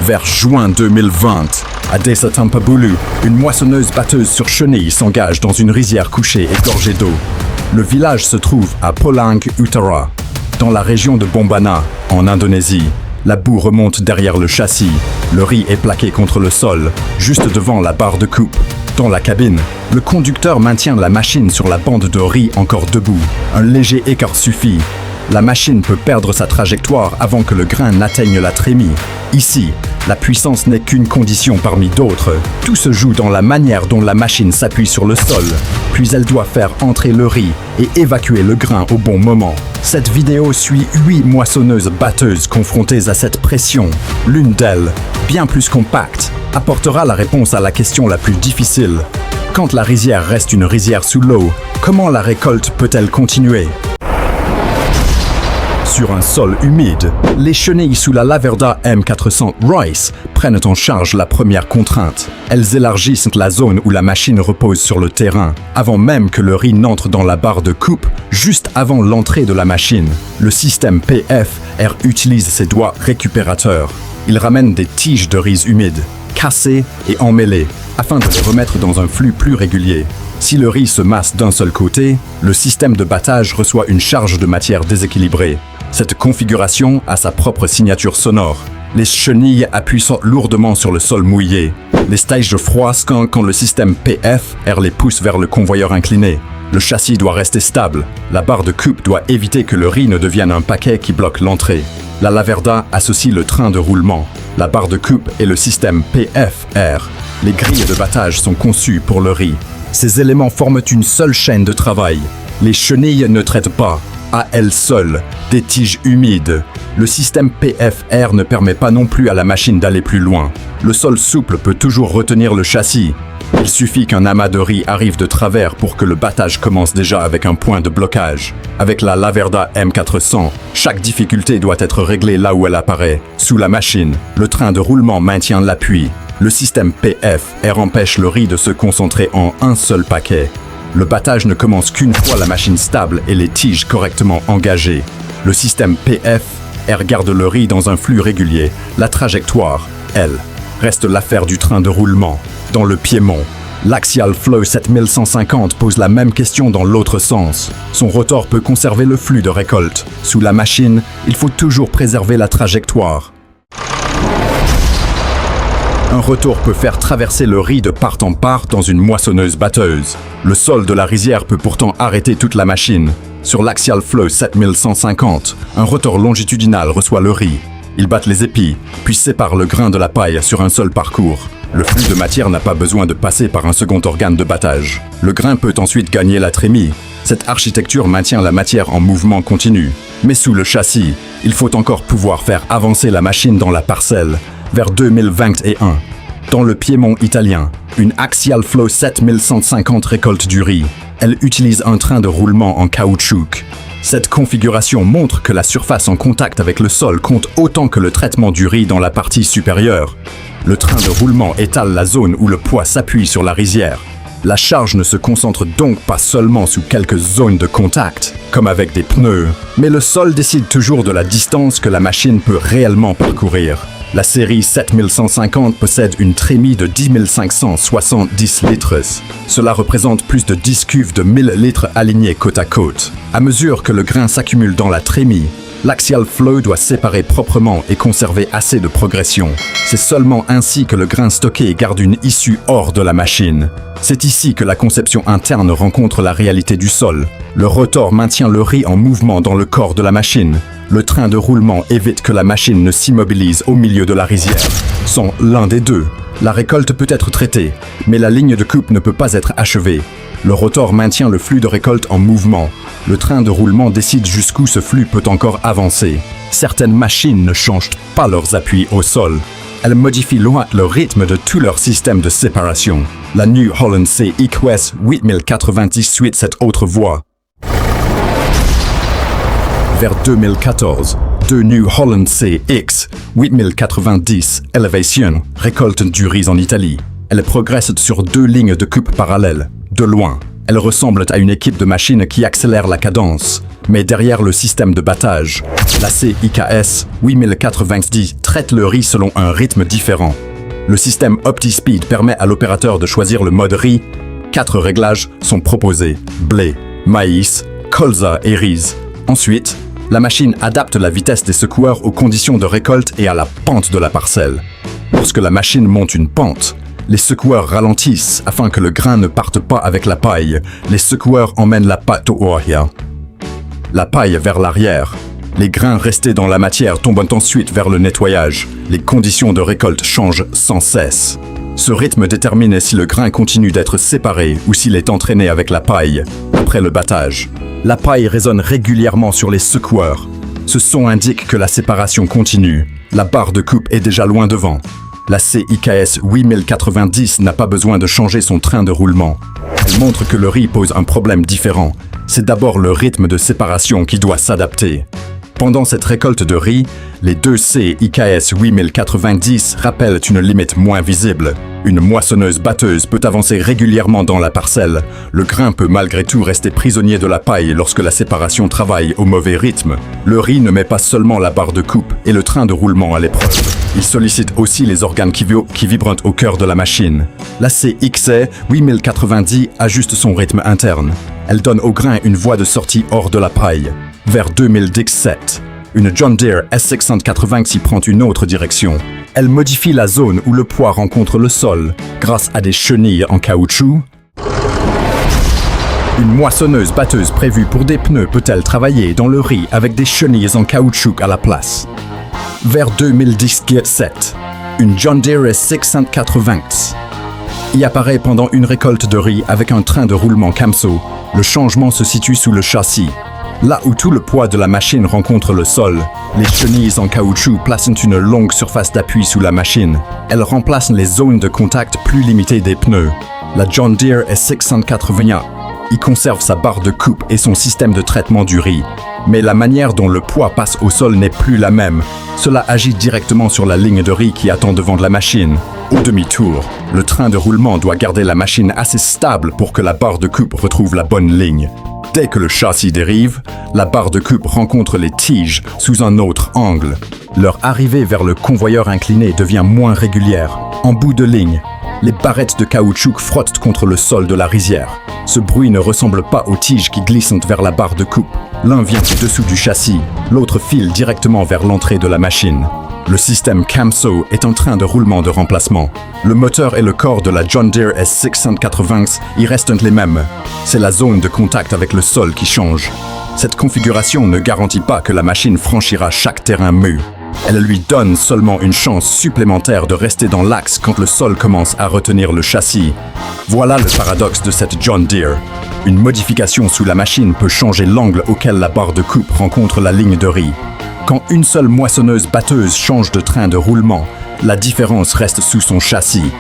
Vers juin 2020, à Desa Tampabulu, une moissonneuse-batteuse sur chenilles s'engage dans une rizière couchée et gorgée d'eau. Le village se trouve à Polang Utara, dans la région de Bombana, en Indonésie. La boue remonte derrière le châssis. Le riz est plaqué contre le sol, juste devant la barre de coupe. Dans la cabine, le conducteur maintient la machine sur la bande de riz encore debout. Un léger écart suffit. La machine peut perdre sa trajectoire avant que le grain n'atteigne la trémie. Ici, la puissance n'est qu'une condition parmi d'autres. Tout se joue dans la manière dont la machine s'appuie sur le sol. Puis elle doit faire entrer le riz et évacuer le grain au bon moment. Cette vidéo suit 8 moissonneuses-batteuses confrontées à cette pression. L'une d'elles, bien plus compacte, apportera la réponse à la question la plus difficile. Quand la rizière reste une rizière sous l'eau, comment la récolte peut-elle continuer ? Sur un sol humide, les chenilles sous la Laverda M400 Rice prennent en charge la première contrainte. Elles élargissent la zone où la machine repose sur le terrain, avant même que le riz n'entre dans la barre de coupe, juste avant l'entrée de la machine. Le système PFR utilise ses doigts récupérateurs. Il ramène des tiges de riz humides, cassées et emmêlées, afin de les remettre dans un flux plus régulier. Si le riz se masse d'un seul côté, le système de battage reçoit une charge de matière déséquilibrée. Cette configuration a sa propre signature sonore. Les chenilles appuient lourdement sur le sol mouillé. Les stages de froissent quand le système PFR les pousse vers le convoyeur incliné. Le châssis doit rester stable. La barre de coupe doit éviter que le riz ne devienne un paquet qui bloque l'entrée. La Laverda associe le train de roulement, la barre de coupe et le système PFR. Les grilles de battage sont conçues pour le riz. Ces éléments forment une seule chaîne de travail. Les chenilles ne traitent pas, à elles seules, des tiges humides. Le système PFR ne permet pas non plus à la machine d'aller plus loin. Le sol souple peut toujours retenir le châssis. Il suffit qu'un amas de riz arrive de travers pour que le battage commence déjà avec un point de blocage. Avec la Laverda M400, chaque difficulté doit être réglée là où elle apparaît. Sous la machine, le train de roulement maintient l'appui. Le système PFR empêche le riz de se concentrer en un seul paquet. Le battage ne commence qu'une fois la machine stable et les tiges correctement engagées. Le système PFR garde le riz dans un flux régulier. La trajectoire, elle, reste l'affaire du train de roulement. Dans le Piémont, l'Axial Flow 7150 pose la même question dans l'autre sens. Son rotor peut conserver le flux de récolte. Sous la machine, il faut toujours préserver la trajectoire. Un retour peut faire traverser le riz de part en part dans une moissonneuse-batteuse. Le sol de la rizière peut pourtant arrêter toute la machine. Sur l'Axial Flow 7150, un rotor longitudinal reçoit le riz. Il batte les épis, puis sépare le grain de la paille sur un seul parcours. Le flux de matière n'a pas besoin de passer par un second organe de battage. Le grain peut ensuite gagner la trémie. Cette architecture maintient la matière en mouvement continu. Mais sous le châssis, il faut encore pouvoir faire avancer la machine dans la parcelle. Vers 2021, dans le Piémont italien, une Axial Flow 7150 récolte du riz. Elle utilise un train de roulement en caoutchouc. Cette configuration montre que la surface en contact avec le sol compte autant que le traitement du riz dans la partie supérieure. Le train de roulement étale la zone où le poids s'appuie sur la rizière. La charge ne se concentre donc pas seulement sous quelques zones de contact, comme avec des pneus, mais le sol décide toujours de la distance que la machine peut réellement parcourir. La série 7150 possède une trémie de 10 570 litres. Cela représente plus de 10 cuves de 1000 litres alignés côte à côte. À mesure que le grain s'accumule dans la trémie, l'Axial Flow doit séparer proprement et conserver assez de progression. C'est seulement ainsi que le grain stocké garde une issue hors de la machine. C'est ici que la conception interne rencontre la réalité du sol. Le rotor maintient le riz en mouvement dans le corps de la machine. Le train de roulement évite que la machine ne s'immobilise au milieu de la rizière. Sans l'un des deux, la récolte peut être traitée, mais la ligne de coupe ne peut pas être achevée. Le rotor maintient le flux de récolte en mouvement. Le train de roulement décide jusqu'où ce flux peut encore avancer. Certaines machines ne changent pas leurs appuis au sol. Elles modifient le rythme de tout leur système de séparation. La New Holland CX 8090 suit cette autre voie. Vers 2014, deux New Holland CX 8090 Elevation récoltent du riz en Italie. Elles progressent sur 2 lignes de coupe parallèles. De loin, elles ressemblent à une équipe de machines qui accélère la cadence. Mais derrière le système de battage, la CIKS 8090 traite le riz selon un rythme différent. Le système OptiSpeed permet à l'opérateur de choisir le mode riz. 4 réglages sont proposés: blé, maïs, colza et riz. Ensuite, la machine adapte la vitesse des secoueurs aux conditions de récolte et à la pente de la parcelle. Lorsque la machine monte une pente, les secoueurs ralentissent afin que le grain ne parte pas avec la paille. Les secoueurs emmènent la paille vers l'arrière. Les grains restés dans la matière tombent ensuite vers le nettoyage. Les conditions de récolte changent sans cesse. Ce rythme détermine si le grain continue d'être séparé ou s'il est entraîné avec la paille. Après le battage, la paille résonne régulièrement sur les secoueurs. Ce son indique que la séparation continue. La barre de coupe est déjà loin devant. La CIKS 8090 n'a pas besoin de changer son train de roulement. Elle montre que le riz pose un problème différent. C'est d'abord le rythme de séparation qui doit s'adapter. Pendant cette récolte de riz, les deux CIKS 8090 rappellent une limite moins visible. Une moissonneuse-batteuse peut avancer régulièrement dans la parcelle. Le grain peut malgré tout rester prisonnier de la paille lorsque la séparation travaille au mauvais rythme. Le riz ne met pas seulement la barre de coupe et le train de roulement à l'épreuve. Il sollicite aussi les organes qui vibrent au cœur de la machine. La CXA 8090 ajuste son rythme interne. Elle donne au grain une voie de sortie hors de la paille. Vers 2017, une John Deere S680 s'y prend une autre direction. Elle modifie la zone où le poids rencontre le sol grâce à des chenilles en caoutchouc. Une moissonneuse-batteuse prévue pour des pneus peut-elle travailler dans le riz avec des chenilles en caoutchouc à la place? Vers 2017, une John Deere S680 y apparaît pendant une récolte de riz avec un train de roulement Camso. Le changement se situe sous le châssis. Là où tout le poids de la machine rencontre le sol, les chenilles en caoutchouc placent une longue surface d'appui sous la machine. Elles remplacent les zones de contact plus limitées des pneus. La John Deere S680 y conserve sa barre de coupe et son système de traitement du riz. Mais la manière dont le poids passe au sol n'est plus la même. Cela agit directement sur la ligne de riz qui attend devant la machine. Au demi-tour, le train de roulement doit garder la machine assez stable pour que la barre de coupe retrouve la bonne ligne. Dès que le châssis dérive, la barre de coupe rencontre les tiges sous un autre angle. Leur arrivée vers le convoyeur incliné devient moins régulière. En bout de ligne, les barrettes de caoutchouc frottent contre le sol de la rizière. Ce bruit ne ressemble pas aux tiges qui glissent vers la barre de coupe. L'un vient du dessous du châssis, l'autre file directement vers l'entrée de la machine. Le système Camso est un train de roulement de remplacement. Le moteur et le corps de la John Deere S680 y restent les mêmes. C'est la zone de contact avec le sol qui change. Cette configuration ne garantit pas que la machine franchira chaque terrain mu. Elle lui donne seulement une chance supplémentaire de rester dans l'axe quand le sol commence à retenir le châssis. Voilà le paradoxe de cette John Deere. Une modification sous la machine peut changer l'angle auquel la barre de coupe rencontre la ligne de riz. Quand une seule moissonneuse-batteuse change de train de roulement, la différence reste sous son châssis.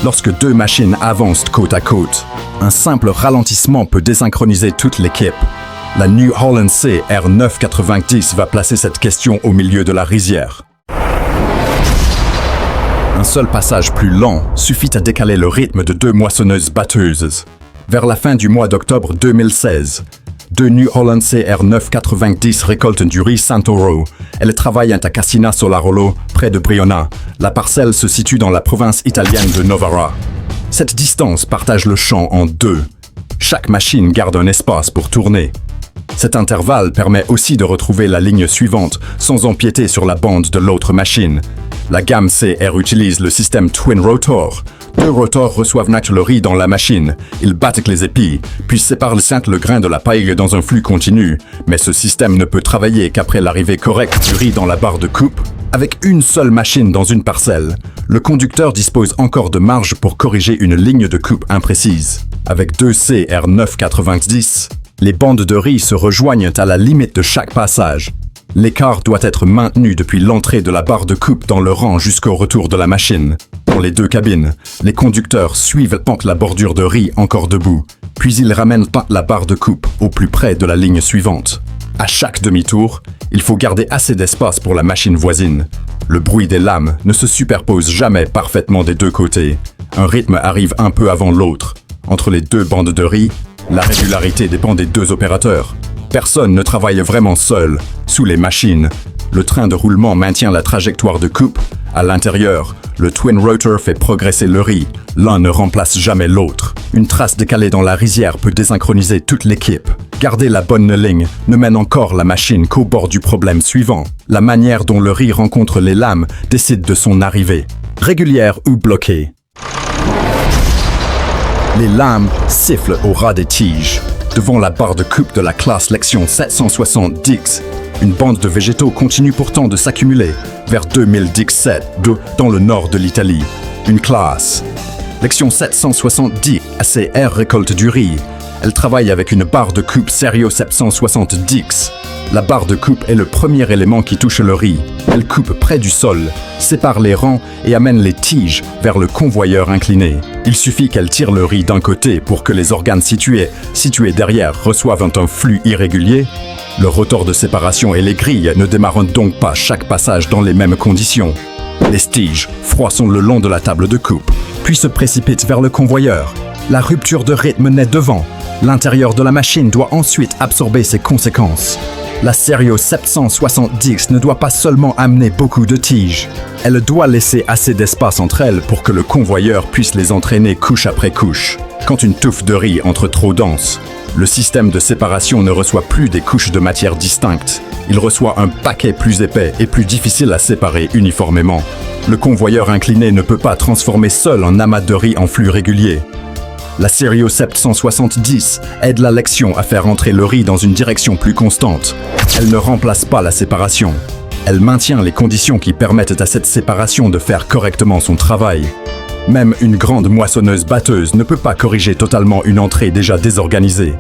Lorsque deux machines avancent côte à côte, un simple ralentissement peut désynchroniser toute l'équipe. La New Holland C R990 va placer cette question au milieu de la rizière. Un seul passage plus lent suffit à décaler le rythme de deux moissonneuses-batteuses. Vers la fin du mois d'octobre 2016, deux New Holland CR990 récoltent du riz Santoro. Elles travaillent à Cassina Solarolo, près de Briona. La parcelle se situe dans la province italienne de Novara. Cette distance partage le champ en deux. Chaque machine garde un espace pour tourner. Cet intervalle permet aussi de retrouver la ligne suivante sans empiéter sur la bande de l'autre machine. La gamme CR utilise le système Twin Rotor. Deux rotors reçoivent le riz dans la machine. Ils battent les épis, puis séparent le grain de la paille dans un flux continu. Mais ce système ne peut travailler qu'après l'arrivée correcte du riz dans la barre de coupe. Avec une seule machine dans une parcelle, le conducteur dispose encore de marge pour corriger une ligne de coupe imprécise. Avec deux CR990, les bandes de riz se rejoignent à la limite de chaque passage. L'écart doit être maintenu depuis l'entrée de la barre de coupe dans le rang jusqu'au retour de la machine. Dans les deux cabines, les conducteurs suivent la bordure de riz encore debout, puis ils ramènent la barre de coupe au plus près de la ligne suivante. À chaque demi-tour, il faut garder assez d'espace pour la machine voisine. Le bruit des lames ne se superpose jamais parfaitement des deux côtés. Un rythme arrive un peu avant l'autre. Entre les deux bandes de riz, la régularité dépend des deux opérateurs. Personne ne travaille vraiment seul, sous les machines. Le train de roulement maintient la trajectoire de coupe. À l'intérieur, le twin rotor fait progresser le riz. L'un ne remplace jamais l'autre. Une trace décalée dans la rizière peut désynchroniser toute l'équipe. Garder la bonne ligne ne mène encore la machine qu'au bord du problème suivant. La manière dont le riz rencontre les lames décide de son arrivée. Régulière ou bloquée. Les lames sifflent au ras des tiges. Devant la barre de coupe de la classe Lexion 760 Dix, une bande de végétaux continue pourtant de s'accumuler vers 2017 dans le nord de l'Italie. Une classe. Lexion 770 ACR récolte du riz. Elle travaille avec une barre de coupe Serio 760 Dix. La barre de coupe est le premier élément qui touche le riz. Elle coupe près du sol, sépare les rangs et amène les tiges vers le convoyeur incliné. Il suffit qu'elle tire le riz d'un côté pour que les organes situés derrière reçoivent un flux irrégulier. Le rotor de séparation et les grilles ne démarrent donc pas chaque passage dans les mêmes conditions. Les tiges froissent le long de la table de coupe, puis se précipitent vers le convoyeur. La rupture de rythme naît devant. L'intérieur de la machine doit ensuite absorber ses conséquences. La Serio 770 ne doit pas seulement amener beaucoup de tiges. Elle doit laisser assez d'espace entre elles pour que le convoyeur puisse les entraîner couche après couche. Quand une touffe de riz entre trop dense, le système de séparation ne reçoit plus des couches de matière distinctes. Il reçoit un paquet plus épais et plus difficile à séparer uniformément. Le convoyeur incliné ne peut pas transformer seul un amas de riz en flux régulier. La Serio 770 aide la Lexion à faire entrer le riz dans une direction plus constante. Elle ne remplace pas la séparation. Elle maintient les conditions qui permettent à cette séparation de faire correctement son travail. Même une grande moissonneuse-batteuse ne peut pas corriger totalement une entrée déjà désorganisée.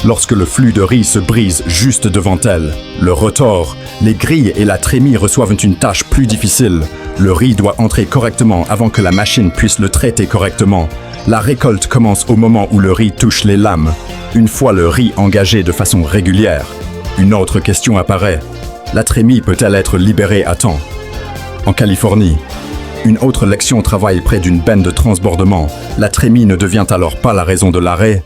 Lorsque le flux de riz se brise juste devant elle, le rotor, les grilles et la trémie reçoivent une tâche plus difficile. Le riz doit entrer correctement avant que la machine puisse le traiter correctement. La récolte commence au moment où le riz touche les lames. Une fois le riz engagé de façon régulière, une autre question apparaît. La trémie peut-elle être libérée à temps? En Californie, une autre Lexion travaille près d'une benne de transbordement. La trémie ne devient alors pas la raison de l'arrêt.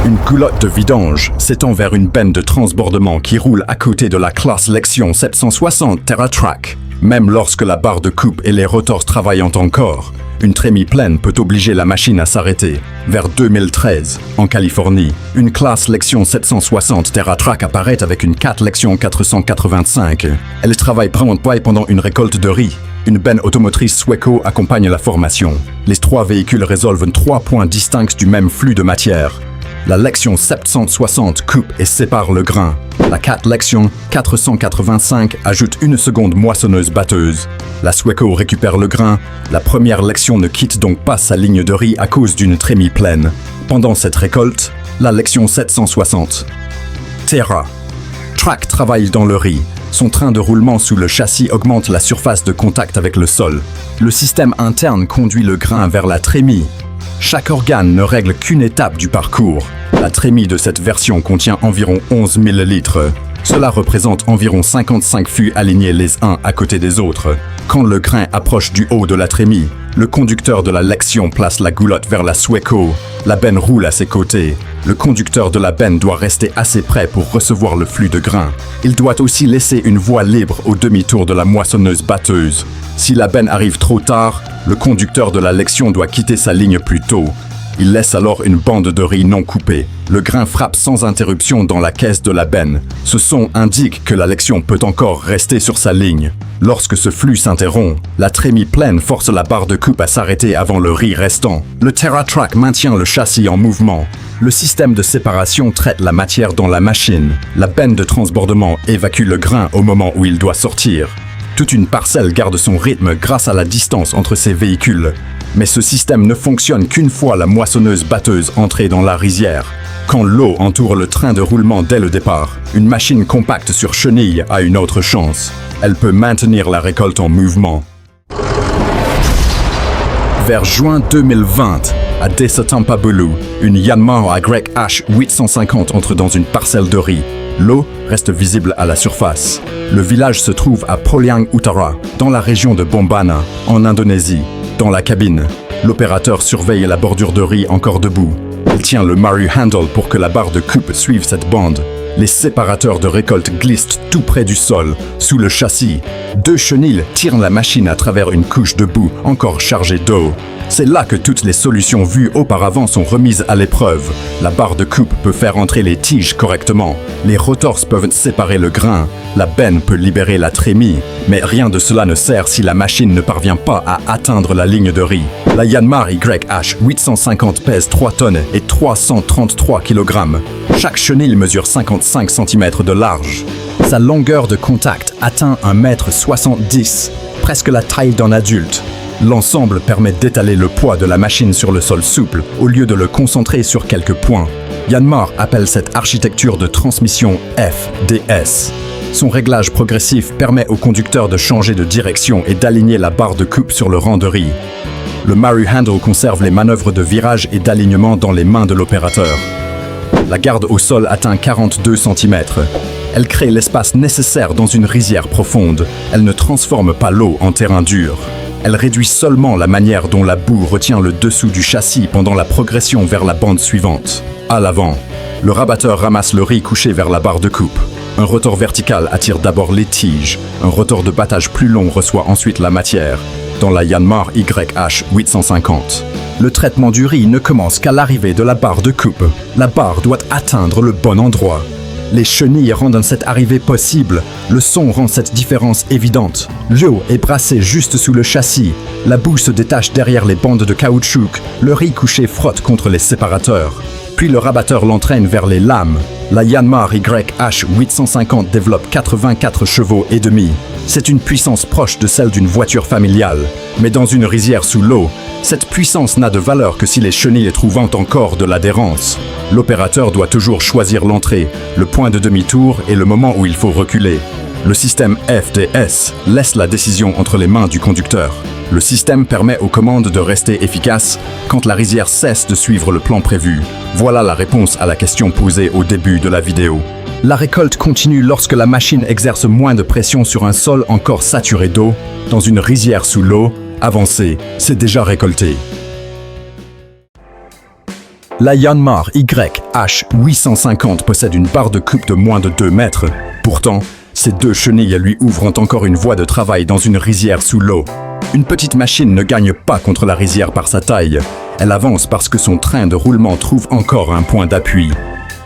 Une goulotte de vidange s'étend vers une benne de transbordement qui roule à côté de la classe Lexion 760 TerraTrack. Même lorsque la barre de coupe et les rotors travaillent encore, une trémie pleine peut obliger la machine à s'arrêter. Vers 2013, en Californie, une classe Lexion 760 TerraTrack apparaît avec une Cat Lexion 485. Elle travaille pendant une récolte de riz. Une benne automotrice Sweco accompagne la formation. Les trois véhicules résolvent 3 points distincts du même flux de matière. La Lexion 760 coupe et sépare le grain. La Cat Lexion 485 ajoute une seconde moissonneuse-batteuse. La Sweco récupère le grain. La première Lexion ne quitte donc pas sa ligne de riz à cause d'une trémie pleine. Pendant cette récolte, la Lexion 760 TerraTrack travaille dans le riz. Son train de roulement sous le châssis augmente la surface de contact avec le sol. Le système interne conduit le grain vers la trémie. Chaque organe ne règle qu'une étape du parcours. La trémie de cette version contient environ 11 000 litres. Cela représente environ 55 fûts alignés les uns à côté des autres. Quand le grain approche du haut de la trémie, le conducteur de la Lexion place la goulotte vers la Sweco. La benne roule à ses côtés. Le conducteur de la benne doit rester assez près pour recevoir le flux de grain. Il doit aussi laisser une voie libre au demi-tour de la moissonneuse-batteuse. Si la benne arrive trop tard, le conducteur de la Lexion doit quitter sa ligne plus tôt. Il laisse alors une bande de riz non coupée. Le grain frappe sans interruption dans la caisse de la benne. Ce son indique que la Lexion peut encore rester sur sa ligne. Lorsque ce flux s'interrompt, la trémie pleine force la barre de coupe à s'arrêter avant le riz restant. Le TerraTrack maintient le châssis en mouvement. Le système de séparation traite la matière dans la machine. La benne de transbordement évacue le grain au moment où il doit sortir. Toute une parcelle garde son rythme grâce à la distance entre ces véhicules. Mais ce système ne fonctionne qu'une fois la moissonneuse-batteuse entrée dans la rizière. Quand l'eau entoure le train de roulement dès le départ, une machine compacte sur chenille a une autre chance. Elle peut maintenir la récolte en mouvement. Vers juin 2020, à Desa Tampabulu, une Yanmar Grek H 850 entre dans une parcelle de riz. L'eau reste visible à la surface. Le village se trouve à Poliang Utara, dans la région de Bombana, en Indonésie. Dans la cabine, l'opérateur surveille la bordure de riz encore debout. Il tient le Maru Handle pour que la barre de coupe suive cette bande. Les séparateurs de récolte glissent tout près du sol, sous le châssis. 2 chenilles tirent la machine à travers une couche de boue encore chargée d'eau. C'est là que toutes les solutions vues auparavant sont remises à l'épreuve. La barre de coupe peut faire entrer les tiges correctement. Les rotors peuvent séparer le grain. La benne peut libérer la trémie. Mais rien de cela ne sert si la machine ne parvient pas à atteindre la ligne de riz. La Yanmar YH 850 pèse 3 tonnes et 333 kg. Chaque chenille mesure 55 cm de large. Sa longueur de contact atteint 1,70 m, presque la taille d'un adulte. L'ensemble permet d'étaler le poids de la machine sur le sol souple au lieu de le concentrer sur quelques points. Yanmar appelle cette architecture de transmission FDS. Son réglage progressif permet au conducteur de changer de direction et d'aligner la barre de coupe sur le rang de riz. Le Maru Handle conserve les manœuvres de virage et d'alignement dans les mains de l'opérateur. La garde au sol atteint 42 cm. Elle crée l'espace nécessaire dans une rizière profonde. Elle ne transforme pas l'eau en terrain dur. Elle réduit seulement la manière dont la boue retient le dessous du châssis pendant la progression vers la bande suivante. À l'avant, le rabatteur ramasse le riz couché vers la barre de coupe. Un rotor vertical attire d'abord les tiges. Un rotor de battage plus long reçoit ensuite la matière, dans la Yanmar YH 850. Le traitement du riz ne commence qu'à l'arrivée de la barre de coupe. La barre doit atteindre le bon endroit. Les chenilles rendent cette arrivée possible. Le son rend cette différence évidente. L'eau est brassée juste sous le châssis. La boue se détache derrière les bandes de caoutchouc. Le riz couché frotte contre les séparateurs. Puis le rabatteur l'entraîne vers les lames. La Yanmar YH 850 développe 84 chevaux et demi. C'est une puissance proche de celle d'une voiture familiale. Mais dans une rizière sous l'eau, cette puissance n'a de valeur que si les chenilles trouvent encore de l'adhérence. L'opérateur doit toujours choisir l'entrée, le point de demi-tour et le moment où il faut reculer. Le système FDS laisse la décision entre les mains du conducteur. Le système permet aux commandes de rester efficaces quand la rizière cesse de suivre le plan prévu. Voilà la réponse à la question posée au début de la vidéo. La récolte continue lorsque la machine exerce moins de pression sur un sol encore saturé d'eau. Dans une rizière sous l'eau, avancée, c'est déjà récolté. La Yanmar YH 850 possède une barre de coupe de moins de 2 mètres. Pourtant, ces 2 chenilles lui ouvrent encore une voie de travail dans une rizière sous l'eau. Une petite machine ne gagne pas contre la rizière par sa taille. Elle avance parce que son train de roulement trouve encore un point d'appui.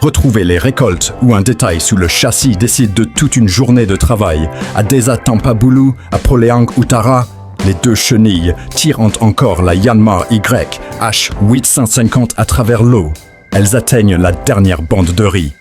Retrouvez les récoltes ou un détail sous le châssis décide de toute une journée de travail. À Desa Tampabulu, à Poleang Utara, les 2 chenilles tirent encore la Yanmar YH 850 à travers l'eau. Elles atteignent la dernière bande de riz.